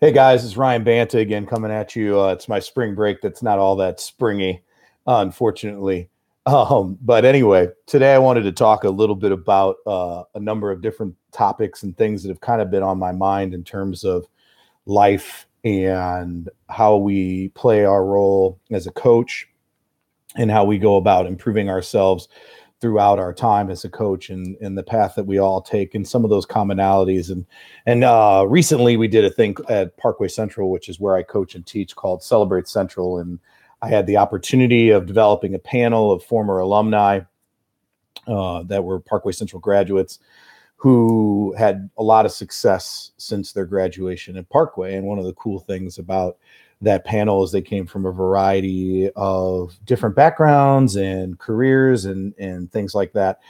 Hey guys, it's Ryan Banta again coming at you. It's my spring break that's not all that springy, unfortunately. But anyway, today I wanted to talk a little bit about a number of different topics and things that have kind of been on my mind in terms of life and how we play our role as a coach and how we go about improving ourselves throughout our time as a coach and the path that we all take and some of those commonalities. And recently we did a thing at Parkway Central, which is where I coach and teach, called Celebrate Central. And I had the opportunity of developing a panel of former alumni that were Parkway Central graduates who had a lot of success since their graduation at Parkway. And one of the cool things about that panel is they came from a variety of different backgrounds and careers and things like that.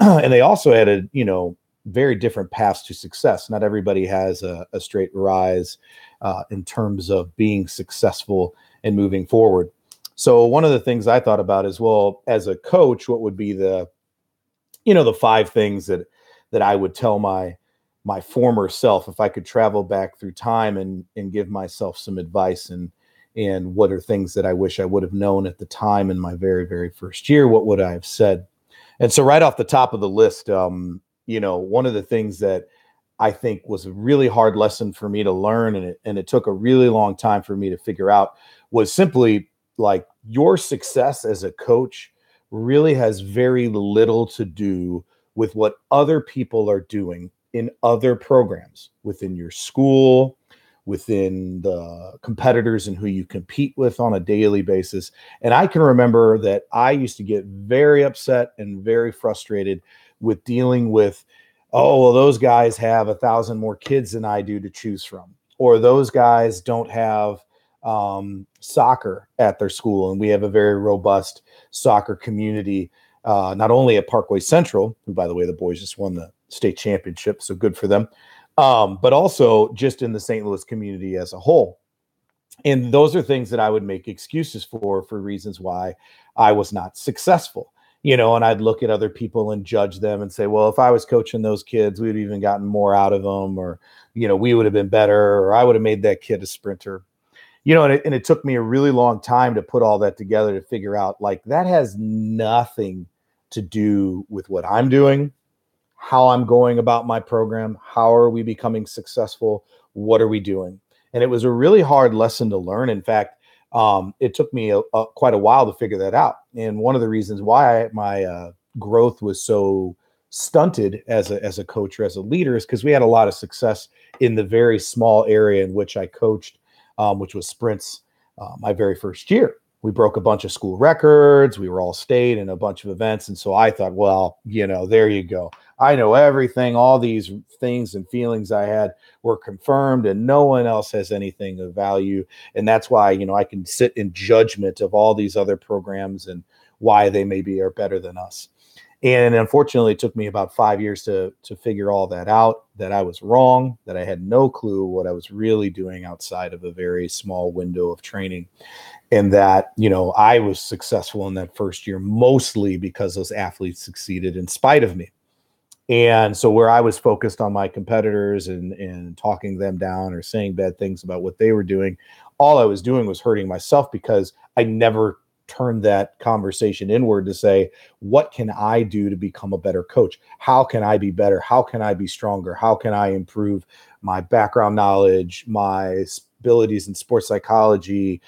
And they also had very different paths to success. Not everybody has a straight rise in terms of being successful and moving forward. So one of the things I thought about is, well, as a coach, what would be the five things that I would tell my former self if I could travel back through time and give myself some advice, and what are things that I wish I would have known at the time in my very, very first year. What would I have said? And so right off the top of the list, one of the things that I think was a really hard lesson for me to learn, and it took a really long time for me to figure out, was simply like, your success as a coach really has very little to do with what other people are doing in other programs within your school, within the competitors and who you compete with on a daily basis. And I can remember that I used to get very upset and very frustrated with dealing with, oh, well, those guys have 1,000 more kids than I do to choose from, or those guys don't have soccer at their school, and we have a very robust soccer community, not only at Parkway Central, who, by the way, the boys just won the state championship, so good for them, but also just in the St. Louis community as a whole. And those are things that I would make excuses for reasons why I was not successful. And I'd look at other people and judge them and say, well, if I was coaching those kids, we'd even gotten more out of them, or, we would have been better, or I would have made that kid a sprinter. And it took me a really long time to put all that together to figure out, like, that has nothing to do with what I'm doing, how I'm going about my program, how are we becoming successful, what are we doing? And it was a really hard lesson to learn. In fact, it took me quite a while to figure that out. And one of the reasons why my growth was so stunted as a coach or as a leader is because we had a lot of success in the very small area in which I coached, which was sprints, my very first year. We broke a bunch of school records. We were all state in a bunch of events. And so I thought, well, there you go. I know everything. All these things and feelings I had were confirmed, and no one else has anything of value. And that's why, I can sit in judgment of all these other programs and why they maybe are better than us. And unfortunately, it took me about 5 years to figure all that out, that I was wrong, that I had no clue what I was really doing outside of a very small window of training. And that, I was successful in that first year, mostly because those athletes succeeded in spite of me. And so where I was focused on my competitors and talking them down or saying bad things about what they were doing, all I was doing was hurting myself, because I never turned that conversation inward to say, what can I do to become a better coach? How can I be better? How can I be stronger? How can I improve my background knowledge, my abilities in sports psychology,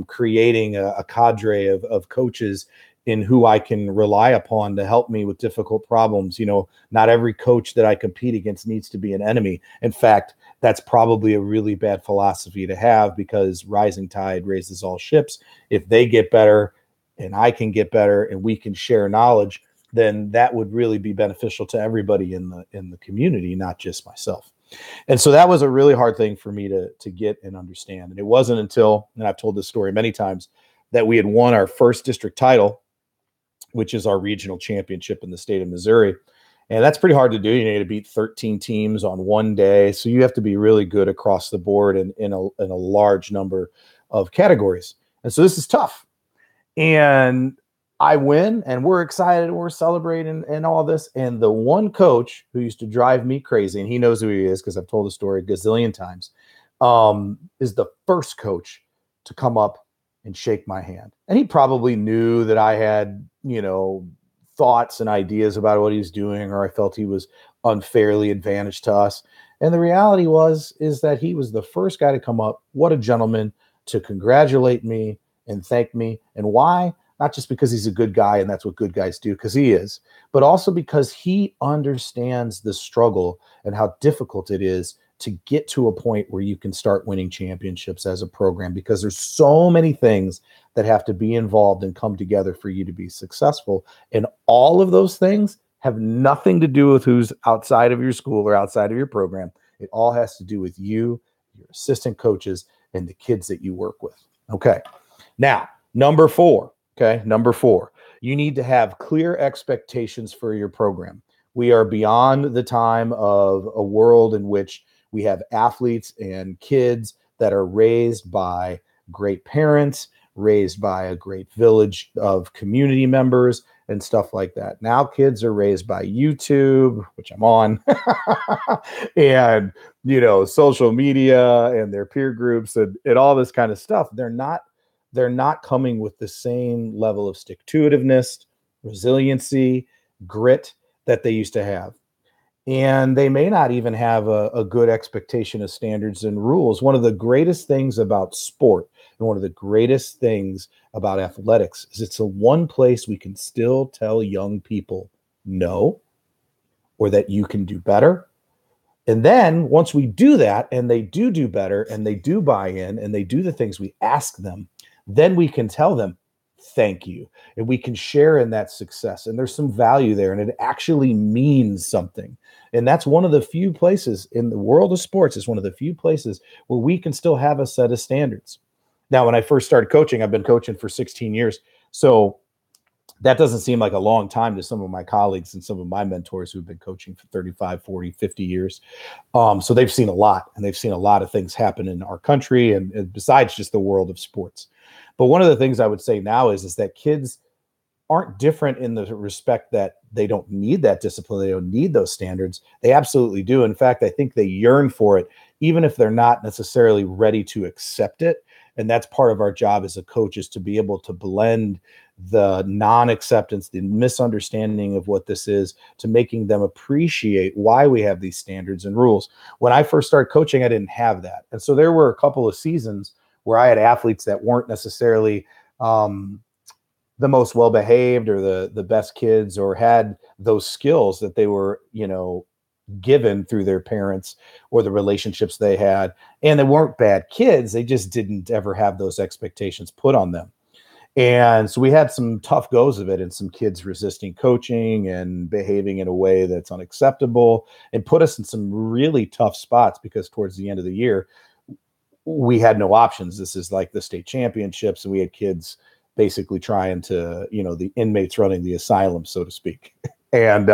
creating a cadre of coaches in who I can rely upon to help me with difficult problems. Not every coach that I compete against needs to be an enemy. In fact, that's probably a really bad philosophy to have, because rising tide raises all ships. If they get better and I can get better and we can share knowledge, then that would really be beneficial to everybody in the community, not just myself. And so that was a really hard thing for me to get and understand. And it wasn't until, and I've told this story many times, that we had won our first district title, which is our regional championship in the state of Missouri. And that's pretty hard to do. You need to beat 13 teams on one day. So you have to be really good across the board in a large number of categories. And so this is tough. And I win, and we're excited, and we're celebrating and all this. And the one coach who used to drive me crazy, and he knows who he is because I've told the story a gazillion times, is the first coach to come up and shake my hand. And he probably knew that I had, thoughts and ideas about what he was doing, or I felt he was unfairly advantaged to us. And the reality is that he was the first guy to come up, what a gentleman, to congratulate me and thank me. And why? Not just because he's a good guy and that's what good guys do, because he is, but also because he understands the struggle and how difficult it is to get to a point where you can start winning championships as a program, because there's so many things that have to be involved and come together for you to be successful. And all of those things have nothing to do with who's outside of your school or outside of your program. It all has to do with you, your assistant coaches, and the kids that you work with. Okay. Now, number four, you need to have clear expectations for your program. We are beyond the time of a world in which we have athletes and kids that are raised by great parents, raised by a great village of community members and stuff like that. Now kids are raised by YouTube, which I'm on, and, social media and their peer groups and all this kind of stuff. They're not coming with the same level of stick-to-itiveness, resiliency, grit that they used to have. And they may not even have a good expectation of standards and rules. One of the greatest things about sport and one of the greatest things about athletics is it's the one place we can still tell young people no, or that you can do better. And then once we do that and they do better and they do buy in and they do the things we ask them, then we can tell them, thank you. And we can share in that success. And there's some value there. And it actually means something. And that's one of the few places in the world of sports, is one of the few places where we can still have a set of standards. Now, when I first started coaching, I've been coaching for 16 years. So that doesn't seem like a long time to some of my colleagues and some of my mentors who've been coaching for 35, 40, 50 years. So they've seen a lot, and they've seen a lot of things happen in our country and besides just the world of sports. But one of the things I would say now is that kids aren't different in the respect that they don't need that discipline. They don't need those standards. They absolutely do. In fact, I think they yearn for it, even if they're not necessarily ready to accept it. And that's part of our job as a coach, is to be able to blend the non-acceptance, the misunderstanding of what this is, to making them appreciate why we have these standards and rules. When I first started coaching, I didn't have that. And so there were a couple of seasons where I had athletes that weren't necessarily the most well-behaved or the best kids, or had those skills that they were, given through their parents or the relationships they had. And they weren't bad kids. They just didn't ever have those expectations put on them. And so we had some tough goes of it, and some kids resisting coaching and behaving in a way that's unacceptable, and put us in some really tough spots, because towards the end of the year, we had no options. This is like the state championships, and we had kids basically trying to, the inmates running the asylum, so to speak. And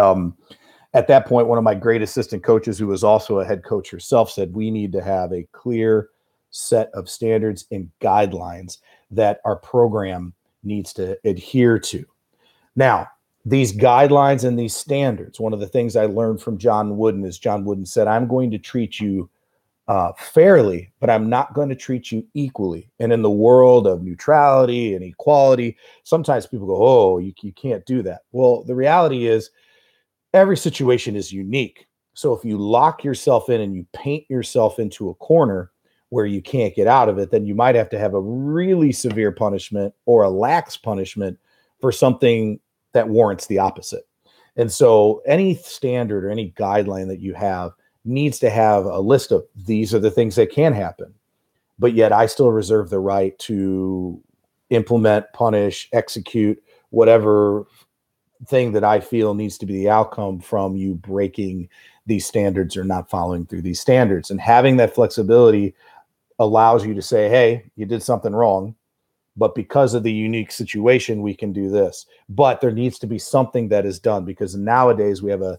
at that point, one of my great assistant coaches, who was also a head coach herself, said, we need to have a clear set of standards and guidelines that our program needs to adhere to. Now, these guidelines and these standards, one of the things I learned from John Wooden is John Wooden said, I'm going to treat you fairly, but I'm not going to treat you equally. And in the world of neutrality and equality, sometimes people go, oh, you can't do that. Well, the reality is every situation is unique. So if you lock yourself in and you paint yourself into a corner where you can't get out of it, then you might have to have a really severe punishment or a lax punishment for something that warrants the opposite. And so any standard or any guideline that you have needs to have a list of, these are the things that can happen, but yet I still reserve the right to implement, punish, execute whatever thing that I feel needs to be the outcome from you breaking these standards or not following through these standards. And having that flexibility allows you to say, hey, you did something wrong, but because of the unique situation, we can do this. But there needs to be something that is done, because nowadays we have a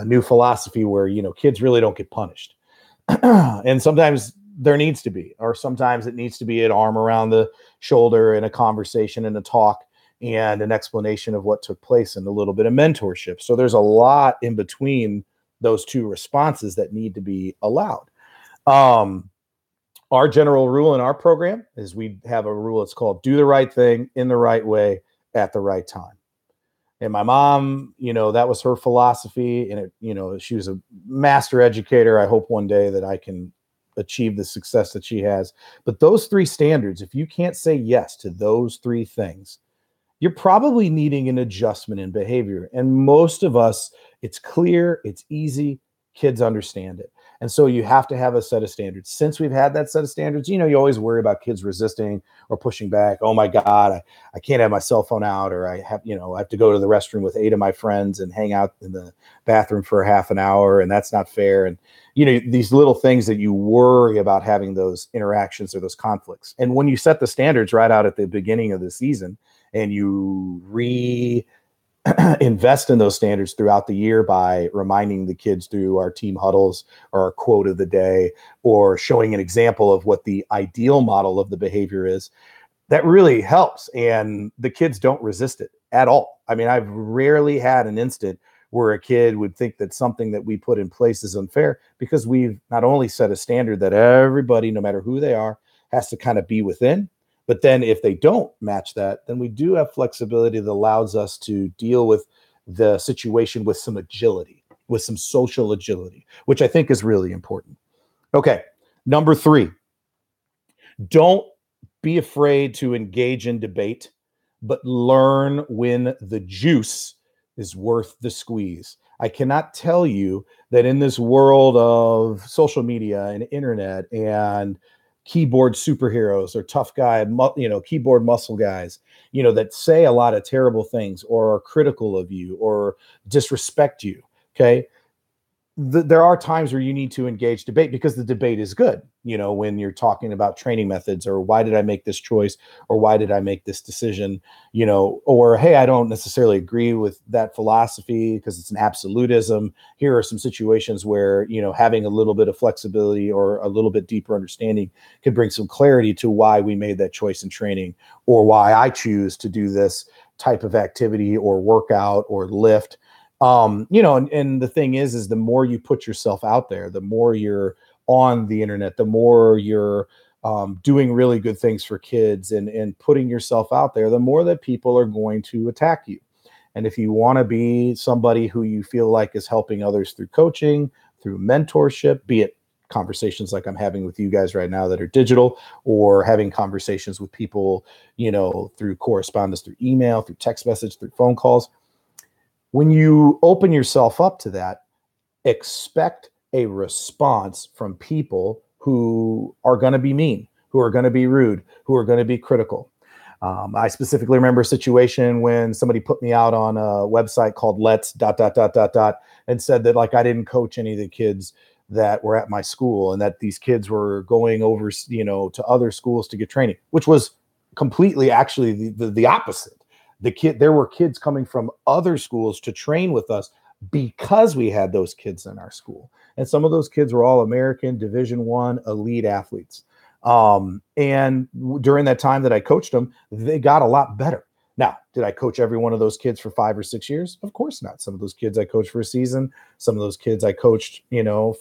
new philosophy where, kids really don't get punished. And sometimes there needs to be, or sometimes it needs to be an arm around the shoulder and a conversation and a talk and an explanation of what took place and a little bit of mentorship. So there's a lot in between those two responses that need to be allowed. Our general rule in our program is we have a rule. It's called do the right thing in the right way at the right time. And my mom, that was her philosophy. And she was a master educator. I hope one day that I can achieve the success that she has. But those three standards, if you can't say yes to those three things, you're probably needing an adjustment in behavior. And most of us, it's clear, it's easy, kids understand it. And so you have to have a set of standards. Since we've had that set of standards, you always worry about kids resisting or pushing back. Oh my God, I can't have my cell phone out, or I have to go to the restroom with 8 of my friends and hang out in the bathroom for half an hour, and that's not fair. And these little things that you worry about having those interactions or those conflicts. And when you set the standards right out at the beginning of the season, and you invest in those standards throughout the year by reminding the kids through our team huddles or our quote of the day, or showing an example of what the ideal model of the behavior is, that really helps. And the kids don't resist it at all. I mean, I've rarely had an instant where a kid would think that something that we put in place is unfair, because we've not only set a standard that everybody, no matter who they are, has to kind of be within, but then if they don't match that, then we do have flexibility that allows us to deal with the situation with some agility, with some social agility, which I think is really important. Okay, number 3, don't be afraid to engage in debate, but learn when the juice is worth the squeeze. I cannot tell you that in this world of social media and internet and keyboard superheroes or tough guy, keyboard muscle guys, that say a lot of terrible things or are critical of you or disrespect you. Okay. There are times where you need to engage debate, because the debate is good, when you're talking about training methods, or why did I make this choice, or why did I make this decision, or, hey, I don't necessarily agree with that philosophy because it's an absolutism. Here are some situations where, having a little bit of flexibility or a little bit deeper understanding could bring some clarity to why we made that choice in training, or why I choose to do this type of activity or workout or lift. And the thing is the more you put yourself out there, the more you're on the internet, the more you're doing really good things for kids and putting yourself out there, the more that people are going to attack you. And if you want to be somebody who you feel like is helping others through coaching, through mentorship, be it conversations like I'm having with you guys right now that are digital, or having conversations with people, through correspondence, through email, through text message, through phone calls, when you open yourself up to that, expect a response from people who are going to be mean, who are going to be rude, who are going to be critical. I specifically remember a situation when somebody put me out on a website called Let's ... and said that I didn't coach any of the kids that were at my school, and that these kids were going over, to other schools to get training, which was completely actually the opposite. There were kids coming from other schools to train with us because we had those kids in our school. And some of those kids were all American Division I elite athletes. And during that time that I coached them, they got a lot better. Now, did I coach every one of those kids for 5 or 6 years? Of course not. Some of those kids I coached for a season. Some of those kids I coached,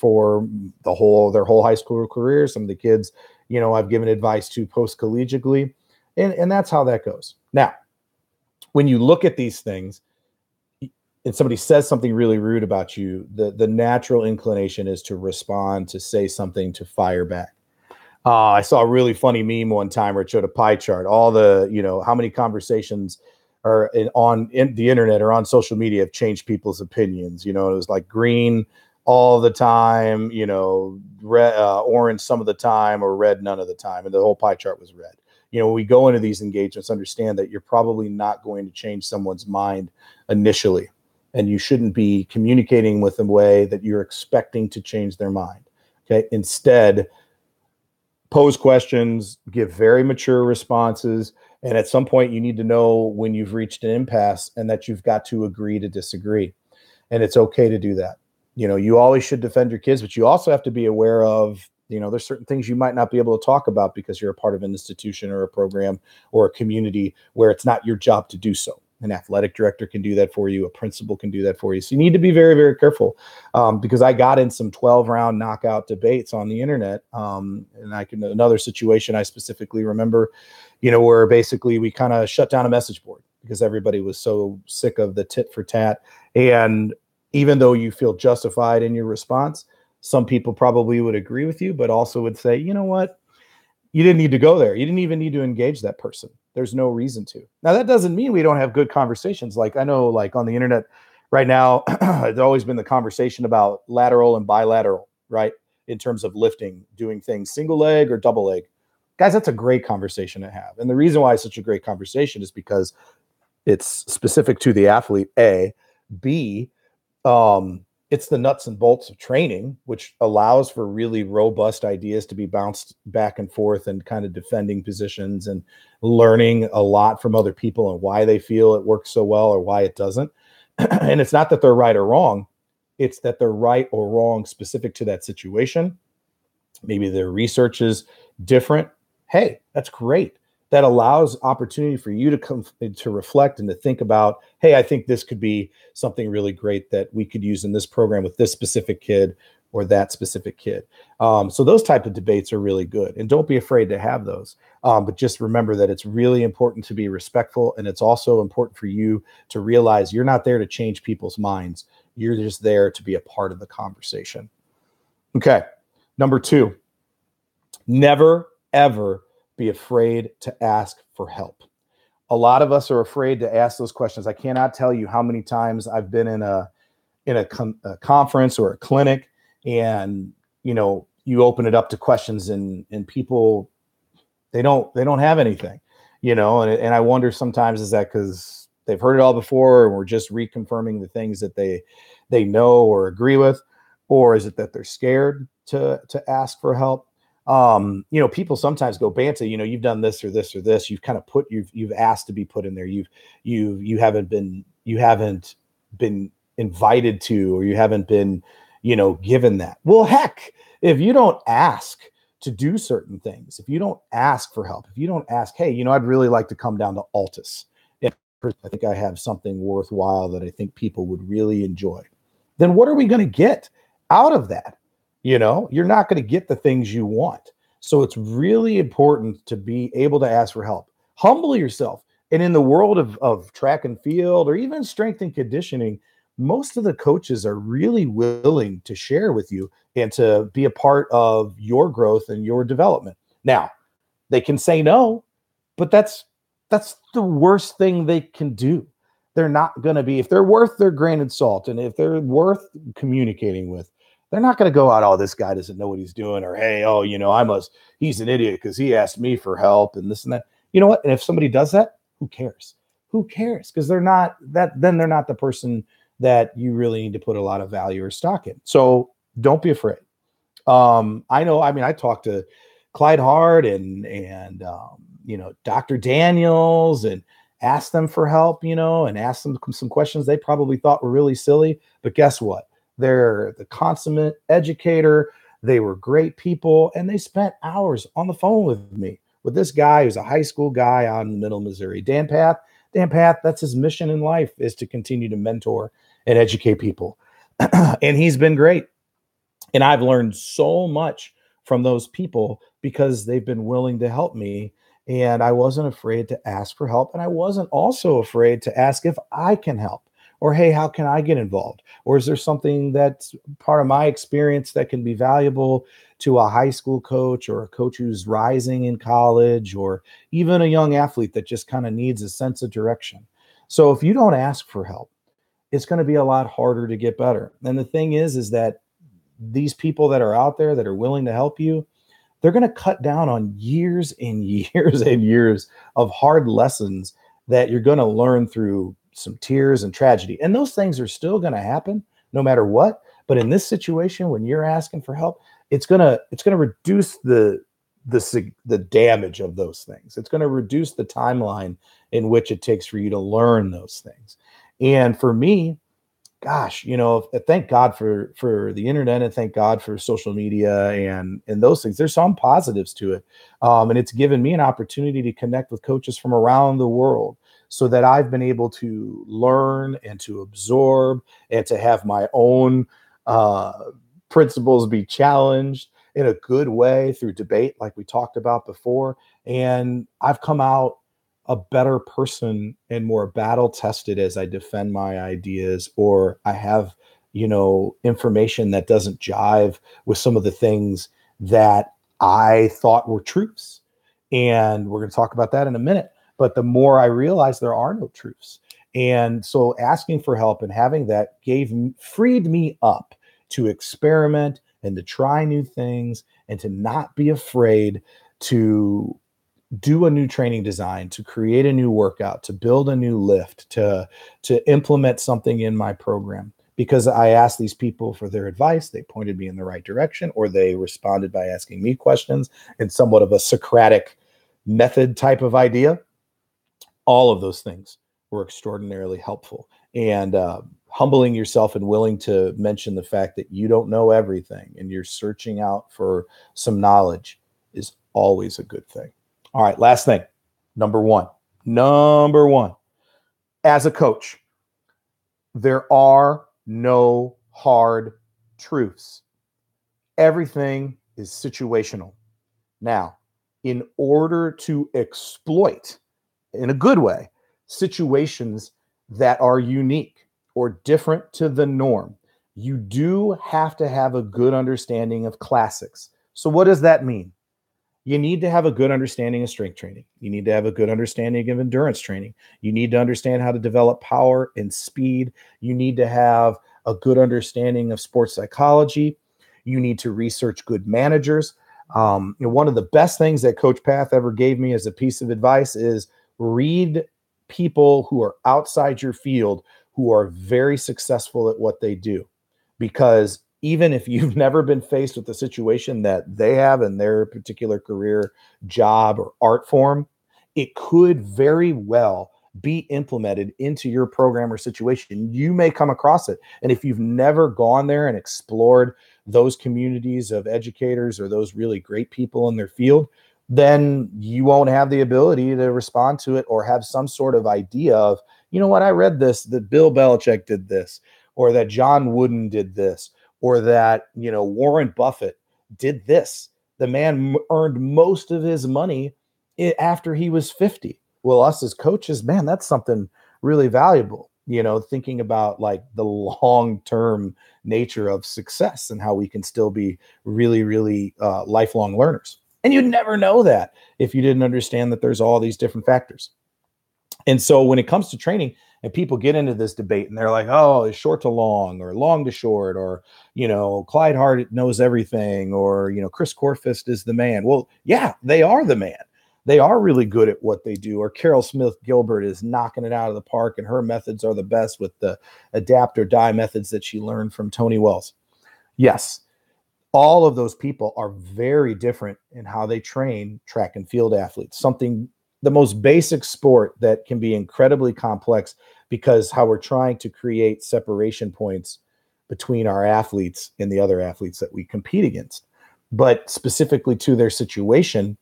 for their whole high school career. Some of the kids, I've given advice to post-collegiately. And that's how that goes. Now, when you look at these things and somebody says something really rude about you, the natural inclination is to respond, to say something, to fire back. I saw a really funny meme one time where it showed a pie chart, all the, how many conversations are on the internet or on social media have changed people's opinions. It was like green all the time, red, orange some of the time, or red none of the time. And the whole pie chart was red. When we go into these engagements, understand that you're probably not going to change someone's mind initially, and you shouldn't be communicating with them a way that you're expecting to change their mind. Okay. Instead, pose questions, give very mature responses. And at some point you need to know when you've reached an impasse and that you've got to agree to disagree. And it's okay to do that. You always should defend your kids, but you also have to be aware of, there's certain things you might not be able to talk about because you're a part of an institution or a program or a community where it's not your job to do so. An athletic director can do that for you. A principal can do that for you. So you need to be very, very careful, because I got in some 12-round knockout debates on the internet. And another situation I specifically remember, where basically we kind of shut down a message board because everybody was so sick of the tit for tat. And even though you feel justified in your response, some people probably would agree with you, but also would say, you know what? You didn't need to go there. You didn't even need to engage that person. There's no reason to. Now, that doesn't mean we don't have good conversations. Like I know, like on the internet right now, there's always been the conversation about lateral and bilateral, right? In terms of lifting, doing things single leg or double leg. Guys, that's a great conversation to have. And the reason why it's such a great conversation is because it's specific to the athlete, A. B, it's the nuts and bolts of training, which allows for really robust ideas to be bounced back and forth and kind of defending positions and learning a lot from other people and why they feel it works so well or why it doesn't. And it's not that they're right or wrong. It's that they're right or wrong specific to that situation. Maybe their research is different. Hey, that's great. That allows opportunity for you to come to reflect and to think about, hey, I think this could be something really great that we could use in this program with this specific kid or that specific kid. So those type of debates are really good, and don't be afraid to have those. But just remember that it's really important to be respectful, and it's also important for you to realize you're not there to change people's minds. You're just there to be a part of the conversation. Okay, number 2, never, ever be afraid to ask for help. A lot of us are afraid to ask those questions. I cannot tell you how many times I've been in a conference or a clinic, and you open it up to questions, and people they don't have anything, and I wonder sometimes, is that because they've heard it all before and we're just reconfirming the things that they know or agree with, or is it that they're scared to ask for help? People sometimes go, Banta, you've done this or this or this. You've kind of you've asked to be put in there. You haven't been invited to, or you haven't been, given that. Well, heck, if you don't ask to do certain things, if you don't ask for help, if you don't ask, hey, I'd really like to come down to Altus, and I think I have something worthwhile that I think people would really enjoy, then what are we going to get out of that? You're not going to get the things you want. So it's really important to be able to ask for help. Humble yourself. And in the world of track and field, or even strength and conditioning, most of the coaches are really willing to share with you and to be a part of your growth and your development. Now, they can say no, but that's the worst thing they can do. They're not going to be, if they're worth their grain of salt, and if they're worth communicating with, they're not going to go out, oh, this guy doesn't know what he's doing, or, hey, oh, he's an idiot because he asked me for help and this and that. You know what? And if somebody does that, who cares? Who cares? Because they're not the person that you really need to put a lot of value or stock in. So don't be afraid. I talked to Clyde Hart and Dr. Daniels, and asked them for help, and asked them some questions they probably thought were really silly. But guess what? They're the consummate educator. They were great people, and they spent hours on the phone with me, with this guy who's a high school guy out in Middle Missouri. Dan Path, that's his mission in life, is to continue to mentor and educate people. And he's been great. And I've learned so much from those people because they've been willing to help me. And I wasn't afraid to ask for help. And I wasn't also afraid to ask if I can help. Or, hey, how can I get involved? Or is there something that's part of my experience that can be valuable to a high school coach, or a coach who's rising in college, or even a young athlete that just kind of needs a sense of direction? So if you don't ask for help, it's going to be a lot harder to get better. And the thing is that these people that are out there that are willing to help you, they're going to cut down on years and years and years of hard lessons that you're going to learn through some tears and tragedy. And those things are still going to happen no matter what. But in this situation, when you're asking for help, it's going to reduce the damage of those things. It's going to reduce the timeline in which it takes for you to learn those things. And for me, gosh, thank God for the internet, and thank God for social media and those things. There's some positives to it. And it's given me an opportunity to connect with coaches from around the world so that I've been able to learn and to absorb and to have my own uh, principles be challenged in a good way through debate, like we talked about before. And I've come out a better person and more battle tested as I defend my ideas, or I have, information that doesn't jive with some of the things that I thought were truths. And we're going to talk about that in a minute. But the more I realize there are no truths. And so asking for help and having that freed me up to experiment and to try new things and to not be afraid to do a new training design, to create a new workout, to build a new lift, to implement something in my program. Because I asked these people for their advice, they pointed me in the right direction, or they responded by asking me questions in somewhat of a Socratic method type of idea. All of those things were extraordinarily helpful. And humbling yourself and willing to mention the fact that you don't know everything and you're searching out for some knowledge is always a good thing. All right, last thing. Number one, as a coach, there are no hard truths. Everything is situational. Now, in order to exploit, in a good way, situations that are unique or different to the norm, you do have to have a good understanding of classics. So what does that mean? You need to have a good understanding of strength training. You need to have a good understanding of endurance training. You need to understand how to develop power and speed. You need to have a good understanding of sports psychology. You need to research good managers. One of the best things that Coach Path ever gave me as a piece of advice is read people who are outside your field who are very successful at what they do. Because even if you've never been faced with the situation that they have in their particular career, job, or art form, it could very well be implemented into your program or situation. You may come across it. And if you've never gone there and explored those communities of educators or those really great people in their field, then you won't have the ability to respond to it or have some sort of idea of, you know what, I read this, that Bill Belichick did this, or that John Wooden did this, or that, Warren Buffett did this. The man earned most of his money after he was 50. Well, us as coaches, man, that's something really valuable, thinking about like the long-term nature of success and how we can still be really, really lifelong learners. And you'd never know that if you didn't understand that there's all these different factors. And so when it comes to training and people get into this debate and they're like, oh, it's short to long or long to short, or, Clyde Hart knows everything, or, Chris Corfist is the man. Well, yeah, they are the man. They are really good at what they do. Or Carol Smith Gilbert is knocking it out of the park and her methods are the best with the adapt or die methods that she learned from Tony Wells. Yes, all of those people are very different in how they train track and field athletes. The most basic sport that can be incredibly complex because how we're trying to create separation points between our athletes and the other athletes that we compete against. But specifically to their situation,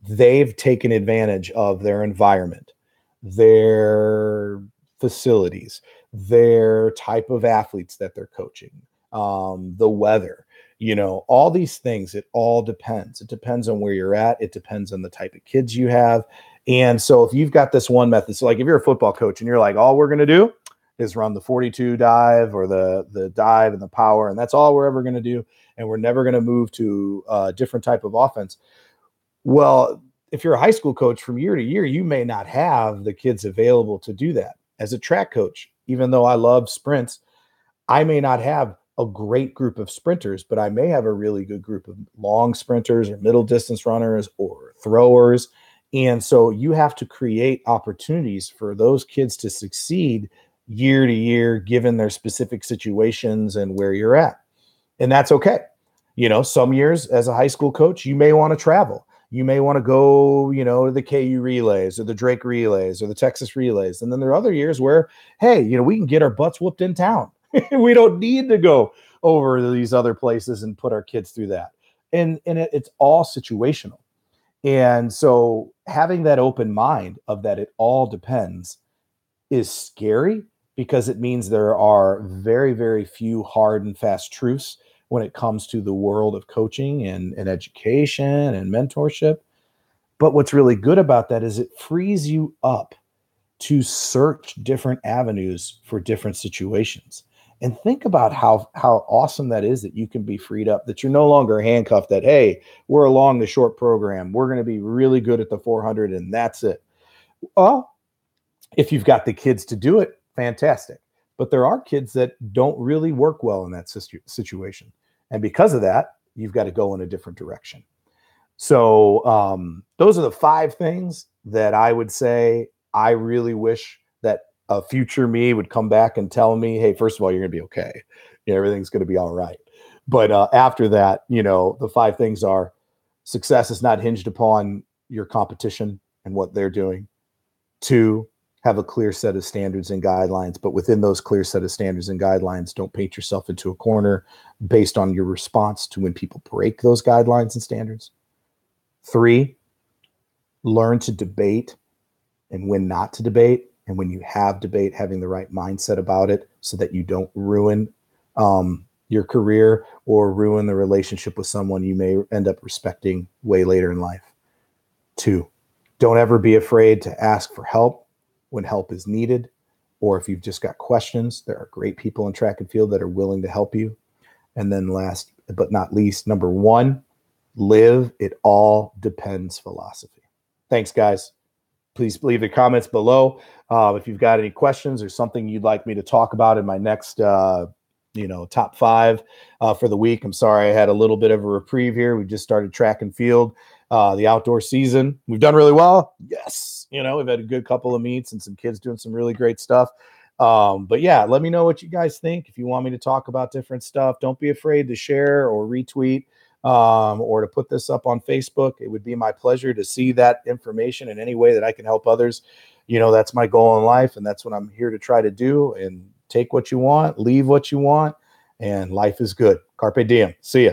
they've taken advantage of their environment, their facilities, their type of athletes that they're coaching, the weather, all these things. It all depends. It depends on where you're at. It depends on the type of kids you have. And so if you've got this one method, so like if you're a football coach and you're like, all we're going to do is run the 42 dive or the dive and the power, and that's all we're ever going to do, and we're never going to move to a different type of offense. Well, if you're a high school coach, from year to year, you may not have the kids available to do that. As a track coach, even though I love sprints, I may not have a great group of sprinters, but I may have a really good group of long sprinters or middle distance runners or throwers. And so you have to create opportunities for those kids to succeed year to year, given their specific situations and where you're at. And that's okay. Some years as a high school coach, you may want to travel. You may want to go, to the KU relays or the Drake relays or the Texas relays. And then there are other years where, hey, we can get our butts whooped in town. We don't need to go over to these other places and put our kids through that. And it's all situational. And so having that open mind of that it all depends is scary, because it means there are very, very few hard and fast truths when it comes to the world of coaching and education and mentorship. But what's really good about that is it frees you up to search different avenues for different situations. And think about how awesome that is, that you can be freed up, that you're no longer handcuffed, that, hey, we're along the short program, we're going to be really good at the 400 and that's it. Well, if you've got the kids to do it, fantastic. But there are kids that don't really work well in that situation. And because of that, you've got to go in a different direction. So those are the 5 things that I would say I really wish that a future me would come back and tell me, hey, first of all, you're going to be okay. Everything's going to be all right. But after that, the 5 things are: success is not hinged upon your competition and what they're doing. 2, have a clear set of standards and guidelines, but within those clear set of standards and guidelines, don't paint yourself into a corner based on your response to when people break those guidelines and standards. 3, learn to debate and when not to debate. And when you have debate, having the right mindset about it so that you don't ruin your career or ruin the relationship with someone you may end up respecting way later in life. 2, don't ever be afraid to ask for help when help is needed, or if you've just got questions, there are great people in track and field that are willing to help you. And then last but not least, number 1, live it all depends philosophy. Thanks, guys. Please leave the comments below if you've got any questions or something you'd like me to talk about in my next top 5 for the week. I'm sorry I had a little bit of a reprieve here. We just started track and field, the outdoor season. We've done really well. Yes. We've had a good couple of meets and some kids doing some really great stuff. But yeah, let me know what you guys think. If you want me to talk about different stuff, don't be afraid to share or retweet or to put this up on Facebook. It would be my pleasure to see that information in any way that I can help others. That's my goal in life, and that's what I'm here to try to do. And take what you want, leave what you want, and life is good. Carpe diem. See ya.